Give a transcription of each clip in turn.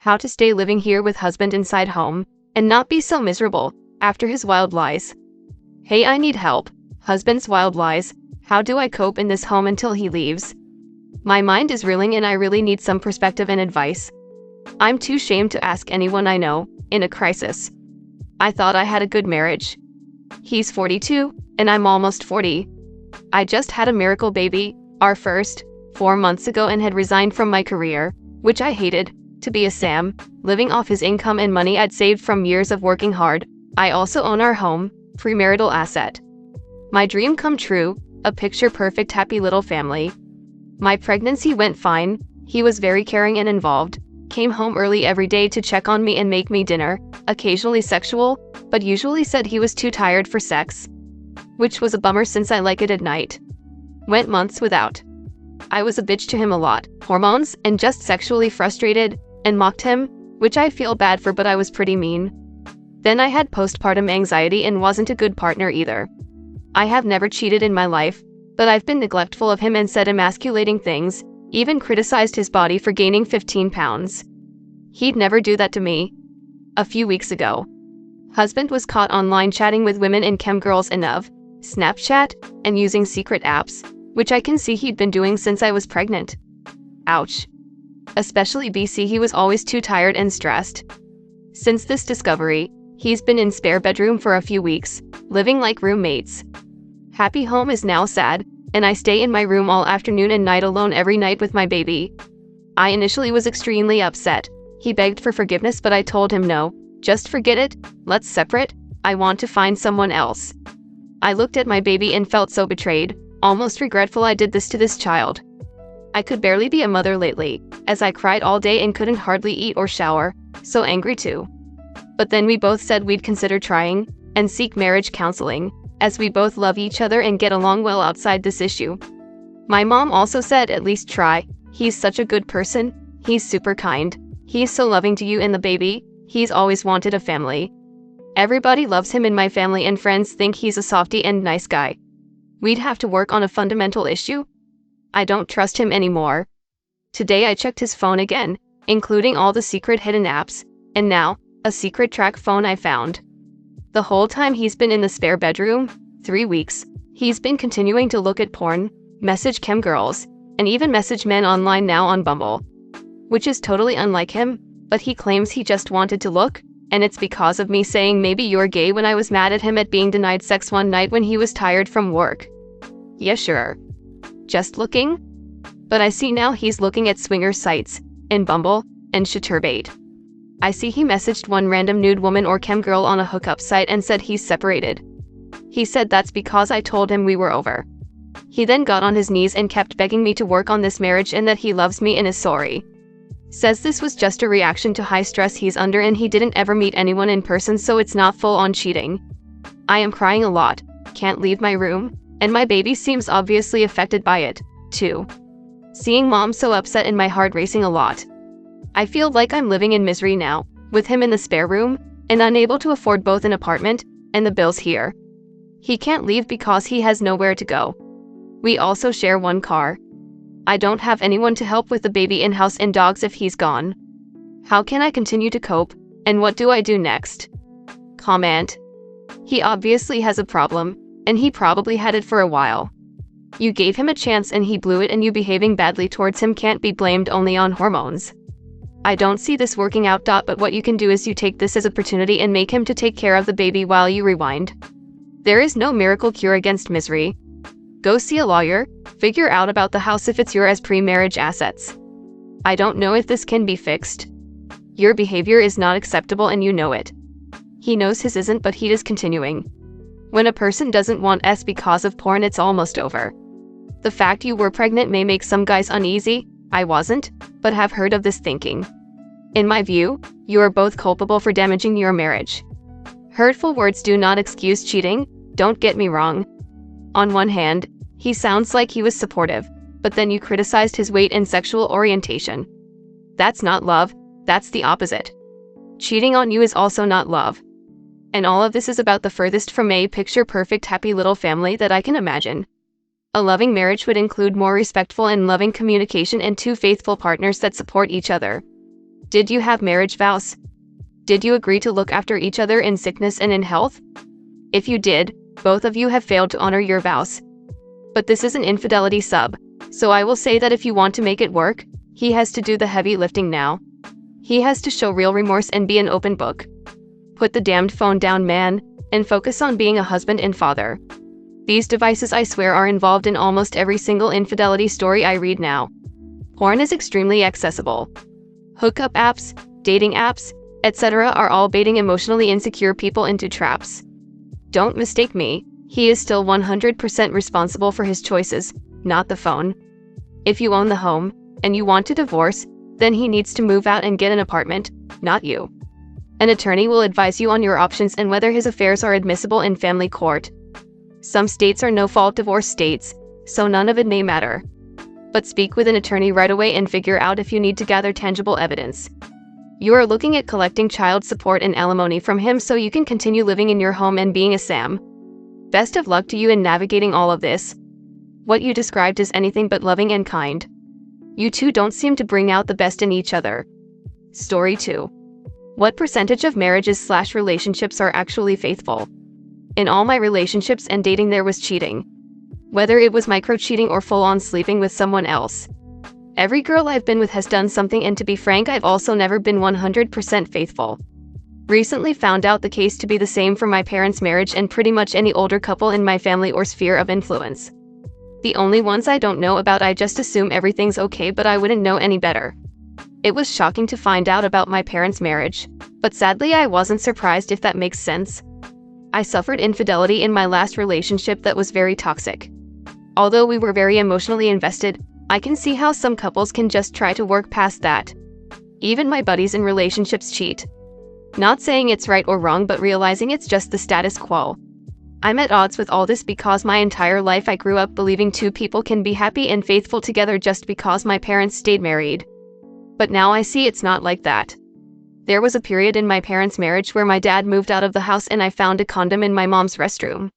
How to stay living here with husband inside home, and not be so miserable, after his wild lies. Hey, I need help. Husband's wild lies. How do I cope in this home until he leaves? My mind is reeling and I really need some perspective and advice. I'm too ashamed to ask anyone I know, in a crisis. I thought I had a good marriage. He's 42, and I'm almost 40. I just had a miracle baby, our first, 4 months ago and had resigned from my career, which I hated, to be a Sam, living off his income and money I'd saved from years of working hard. I also own our home, premarital asset. My dream come true, a picture-perfect happy little family. My pregnancy went fine, he was very caring and involved, came home early every day to check on me and make me dinner, occasionally sexual, but usually said he was too tired for sex. Which was a bummer since I like it at night. Went months without. I was a bitch to him a lot, hormones, and just sexually frustrated, and mocked him, which I feel bad for, but I was pretty mean. Then I had postpartum anxiety and wasn't a good partner either. I have never cheated in my life, but I've been neglectful of him and said emasculating things, even criticized his body for gaining 15 pounds. He'd never do that to me. A few weeks ago, husband was caught online chatting with women in chemgirls and of Snapchat, and using secret apps, which I can see he'd been doing since I was pregnant. Ouch. Especially BC, he was always too tired and stressed. Since this discovery, he's been in spare bedroom for a few weeks, living like roommates. Happy home is now sad, and I stay in my room all afternoon and night alone every night with my baby. I initially was extremely upset. He begged for forgiveness, but I told him no, just forget it, let's separate, I want to find someone else. I looked at my baby and felt so betrayed, almost regretful I did this to this child. I could barely be a mother lately, as I cried all day and couldn't hardly eat or shower, so angry too. But then we both said we'd consider trying, and seek marriage counseling, as we both love each other and get along well outside this issue. My mom also said at least try, he's such a good person, he's super kind, he's so loving to you and the baby, he's always wanted a family. Everybody loves him and my family and friends think he's a softie and nice guy. We'd have to work on a fundamental issue. I don't trust him anymore. Today I checked his phone again, including all the secret hidden apps, and now, a secret track phone I found. The whole time he's been in the spare bedroom, 3 weeks, he's been continuing to look at porn, message chem girls, and even message men online now on Bumble. Which is totally unlike him, but he claims he just wanted to look, and it's because of me saying maybe you're gay when I was mad at him at being denied sex one night when he was tired from work. Yeah, sure. Just looking? But I see now he's looking at swinger sites, in Bumble, and Shaturbate. I see he messaged one random nude woman or chem girl on a hookup site and said he's separated. He said that's because I told him we were over. He then got on his knees and kept begging me to work on this marriage and that he loves me and is sorry. Says this was just a reaction to high stress he's under and he didn't ever meet anyone in person, so it's not full-on cheating. I am crying a lot, can't leave my room, and my baby seems obviously affected by it, too. Seeing mom so upset and my heart racing a lot. I feel like I'm living in misery now, with him in the spare room, and unable to afford both an apartment, and the bills here. He can't leave because he has nowhere to go. We also share one car. I don't have anyone to help with the baby in-house and dogs if he's gone. How can I continue to cope, and what do I do next? Comment. He obviously has a problem, and he probably had it for a while. You gave him a chance and he blew it, and you behaving badly towards him can't be blamed only on hormones. I don't see this working out. But what you can do is you take this as an opportunity and make him to take care of the baby while you rewind. There is no miracle cure against misery. Go see a lawyer, figure out about the house if it's your as pre-marriage assets. I don't know if this can be fixed. Your behavior is not acceptable and you know it. He knows his isn't, but he is continuing. When a person doesn't want S because of porn, it's almost over. The fact you were pregnant may make some guys uneasy. I wasn't, but have heard of this thinking. In my view, you are both culpable for damaging your marriage. Hurtful words do not excuse cheating, don't get me wrong. On one hand, he sounds like he was supportive, but then you criticized his weight and sexual orientation. That's not love, that's the opposite. Cheating on you is also not love. And all of this is about the furthest from a picture-perfect happy little family that I can imagine. A loving marriage would include more respectful and loving communication and two faithful partners that support each other. Did you have marriage vows? Did you agree to look after each other in sickness and in health? If you did, both of you have failed to honor your vows. But this is an infidelity sub, so I will say that if you want to make it work, he has to do the heavy lifting now. He has to show real remorse and be an open book. Put the damned phone down, man, and focus on being a husband and father. These devices, I swear, are involved in almost every single infidelity story I read now. Porn is extremely accessible. Hookup apps, dating apps, etc. are all baiting emotionally insecure people into traps. Don't mistake me, he is still 100% responsible for his choices, not the phone. If you own the home, and you want to divorce, then he needs to move out and get an apartment, not you. An attorney will advise you on your options and whether his affairs are admissible in family court. Some states are no-fault divorce states, so none of it may matter. But speak with an attorney right away and figure out if you need to gather tangible evidence. You are looking at collecting child support and alimony from him so you can continue living in your home and being a Sam. Best of luck to you in navigating all of this. What you described is anything but loving and kind. You two don't seem to bring out the best in each other. Story 2. What percentage of marriages/relationships are actually faithful? In all my relationships and dating, there was cheating. Whether it was micro-cheating or full-on sleeping with someone else. Every girl I've been with has done something, and to be frank, I've also never been 100% faithful. Recently found out the case to be the same for my parents' marriage and pretty much any older couple in my family or sphere of influence. The only ones I don't know about, I just assume everything's okay, but I wouldn't know any better. It was shocking to find out about my parents' marriage, but sadly I wasn't surprised, if that makes sense. I suffered infidelity in my last relationship that was very toxic. Although we were very emotionally invested, I can see how some couples can just try to work past that. Even my buddies in relationships cheat. Not saying it's right or wrong, but realizing it's just the status quo. I'm at odds with all this because my entire life I grew up believing two people can be happy and faithful together just because my parents stayed married. But now I see it's not like that. There was a period in my parents' marriage where my dad moved out of the house and I found a condom in my mom's restroom.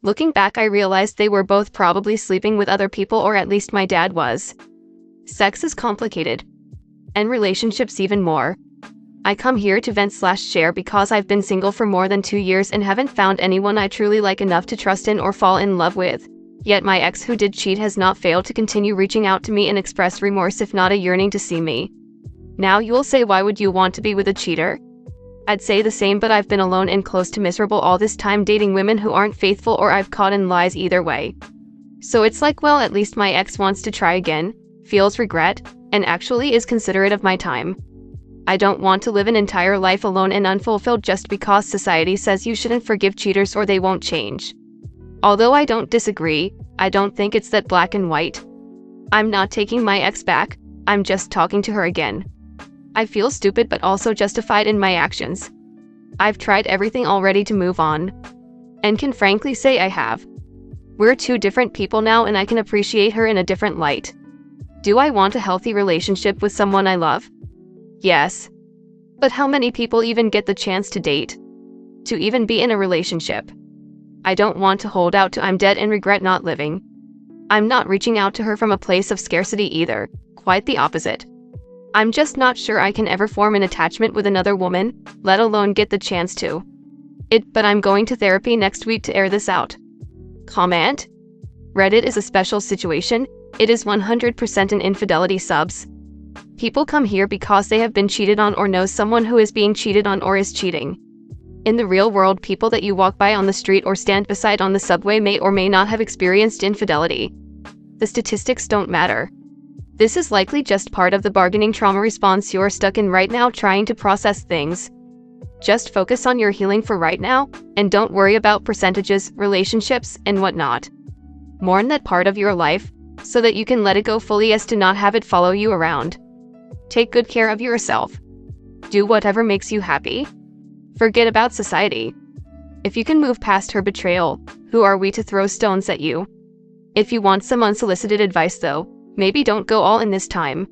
Looking back, I realized they were both probably sleeping with other people, or at least my dad was. Sex is complicated. And relationships even more. I come here to vent/share because I've been single for more than 2 years and haven't found anyone I truly like enough to trust in or fall in love with. Yet my ex, who did cheat, has not failed to continue reaching out to me and express remorse, if not a yearning to see me. Now you'll say, why would you want to be with a cheater? I'd say the same, but I've been alone and close to miserable all this time dating women who aren't faithful, or I've caught in lies, either way. So it's like, well, at least my ex wants to try again, feels regret, and actually is considerate of my time. I don't want to live an entire life alone and unfulfilled just because society says you shouldn't forgive cheaters or they won't change. Although I don't disagree, I don't think it's that black and white. I'm not taking my ex back, I'm just talking to her again. I feel stupid but also justified in my actions. I've tried everything already to move on. And can frankly say I have. We're two different people now and I can appreciate her in a different light. Do I want a healthy relationship with someone I love? Yes. But how many people even get the chance to date? To even be in a relationship? I don't want to hold out to I'm dead and regret not living. I'm not reaching out to her from a place of scarcity either, quite the opposite. I'm just not sure I can ever form an attachment with another woman, let alone get the chance to. But I'm going to therapy next week to air this out. Comment? Reddit is a special situation, it is 100% an infidelity subs. People come here because they have been cheated on or know someone who is being cheated on or is cheating. In the real world, people that you walk by on the street or stand beside on the subway may or may not have experienced infidelity. The statistics don't matter. This is likely just part of the bargaining trauma response you're stuck in right now, trying to process things. Just focus on your healing for right now, and don't worry about percentages, relationships, and whatnot. Mourn that part of your life, so that you can let it go fully, as to not have it follow you around. Take good care of yourself. Do whatever makes you happy. Forget about society. If you can move past her betrayal, who are we to throw stones at you? If you want some unsolicited advice though, maybe don't go all in this time.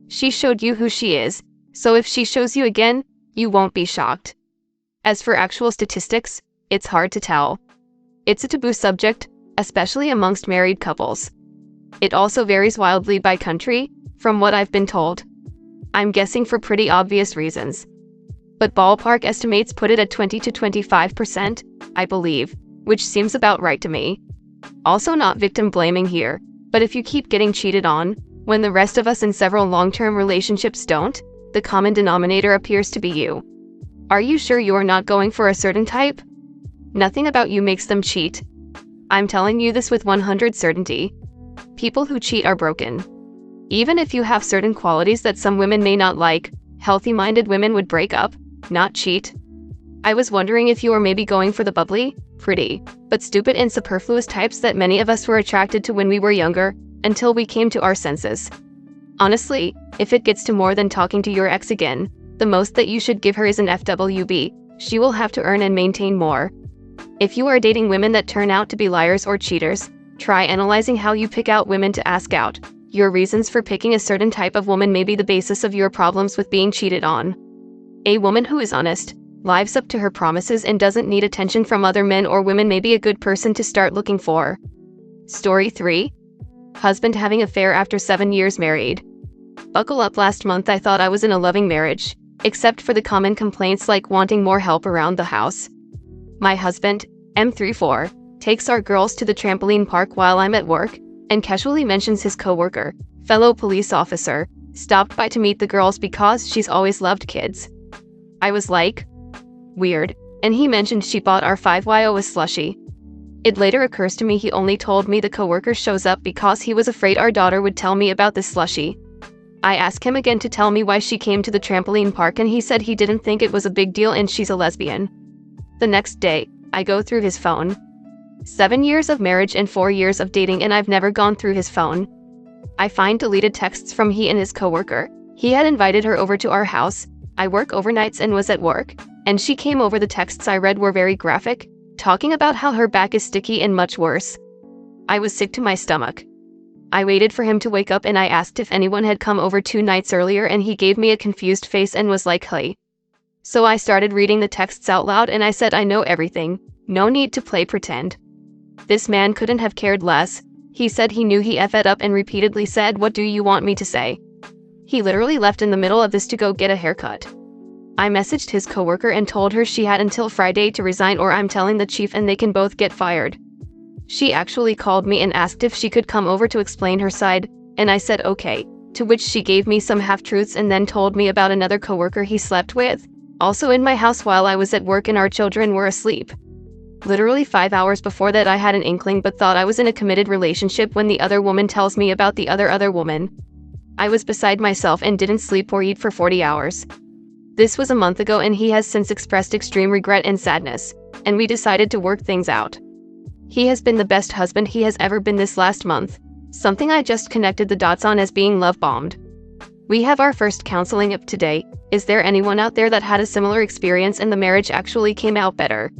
She showed you who she is, so if she shows you again, you won't be shocked. As for actual statistics, it's hard to tell. It's a taboo subject, especially amongst married couples. It also varies wildly by country, from what I've been told. I'm guessing for pretty obvious reasons. But ballpark estimates put it at 20 to 25%, I believe, which seems about right to me. Also not victim blaming here, but if you keep getting cheated on, when the rest of us in several long-term relationships don't, the common denominator appears to be you. Are you sure you're not going for a certain type? Nothing about you makes them cheat. I'm telling you this with 100% certainty. People who cheat are broken. Even if you have certain qualities that some women may not like, healthy-minded women would break up, not cheat. I was wondering if you were maybe going for the bubbly, pretty, but stupid and superfluous types that many of us were attracted to when we were younger, until we came to our senses. Honestly, if it gets to more than talking to your ex again, the most that you should give her is an FWB. She will have to earn and maintain more. If you are dating women that turn out to be liars or cheaters, try analyzing how you pick out women to ask out. Your reasons for picking a certain type of woman may be the basis of your problems with being cheated on. A woman who is honest, lives up to her promises and doesn't need attention from other men or women may be a good person to start looking for. Story 3. Husband having affair after 7 years married. Buckle up. Last month I thought I was in a loving marriage, except for the common complaints like wanting more help around the house. My husband, M34, takes our girls to the trampoline park while I'm at work, and casually mentions his coworker, fellow police officer, stopped by to meet the girls because she's always loved kids. I was like, weird, and he mentioned she bought our 5YO a slushie. It later occurs to me he only told me the coworker shows up because he was afraid our daughter would tell me about this slushie. I asked him again to tell me why she came to the trampoline park and he said he didn't think it was a big deal and she's a lesbian. The next day, I go through his phone. 7 years of marriage and 4 years of dating and I've never gone through his phone. I find deleted texts from he and his coworker. He had invited her over to our house. I work overnights and was at work, and she came over. The texts I read were very graphic, talking about how her back is sticky and much worse. I was sick to my stomach. I waited for him to wake up and I asked if anyone had come over 2 nights earlier and he gave me a confused face and was like, hey. So I started reading the texts out loud and I said, I know everything. No need to play pretend. This man couldn't have cared less. He said he knew he effed up and repeatedly said, what do you want me to say? He literally left in the middle of this to go get a haircut. I messaged his coworker and told her she had until Friday to resign or I'm telling the chief and they can both get fired. She actually called me and asked if she could come over to explain her side, and I said okay, to which she gave me some half-truths and then told me about another coworker he slept with, also in my house while I was at work and our children were asleep. Literally 5 hours before that I had an inkling but thought I was in a committed relationship when the other woman tells me about the other woman. I was beside myself and didn't sleep or eat for 40 hours. This was a month ago and he has since expressed extreme regret and sadness, and we decided to work things out. He has been the best husband he has ever been this last month, something I just connected the dots on as being love-bombed. We have our first counseling up today. Is there anyone out there that had a similar experience and the marriage actually came out better?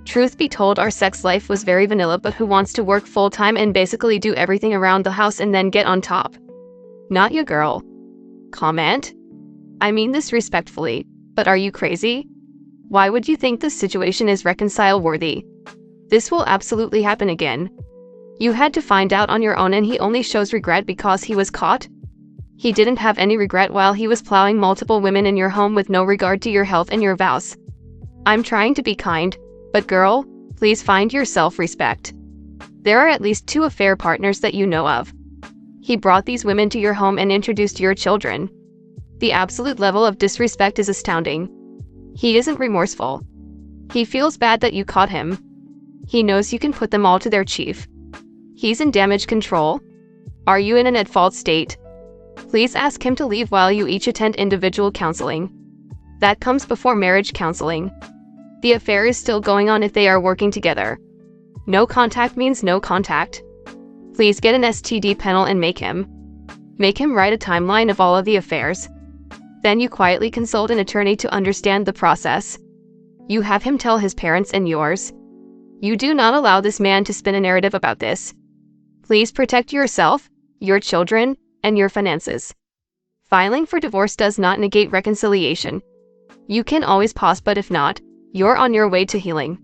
Truth be told, our sex life was very vanilla, but who wants to work full-time and basically do everything around the house and then get on top? Not your girl. Comment? I mean this respectfully, but are you crazy? Why would you think this situation is reconcile-worthy? This will absolutely happen again. You had to find out on your own and he only shows regret because he was caught? He didn't have any regret while he was plowing multiple women in your home with no regard to your health and your vows. I'm trying to be kind, but girl, please find your self-respect. There are at least 2 affair partners that you know of. He brought these women to your home and introduced your children. The absolute level of disrespect is astounding. He isn't remorseful. He feels bad that you caught him. He knows you can put them all to their chief. He's in damage control. Are you in an at-fault state? Please ask him to leave while you each attend individual counseling. That comes before marriage counseling. The affair is still going on if they are working together. No contact means no contact. Please get an STD panel and make him write a timeline of all of the affairs. Then you quietly consult an attorney to understand the process. You have him tell his parents and yours. You do not allow this man to spin a narrative about this. Please protect yourself, your children, and your finances. Filing for divorce does not negate reconciliation. You can always pause, but if not, you're on your way to healing.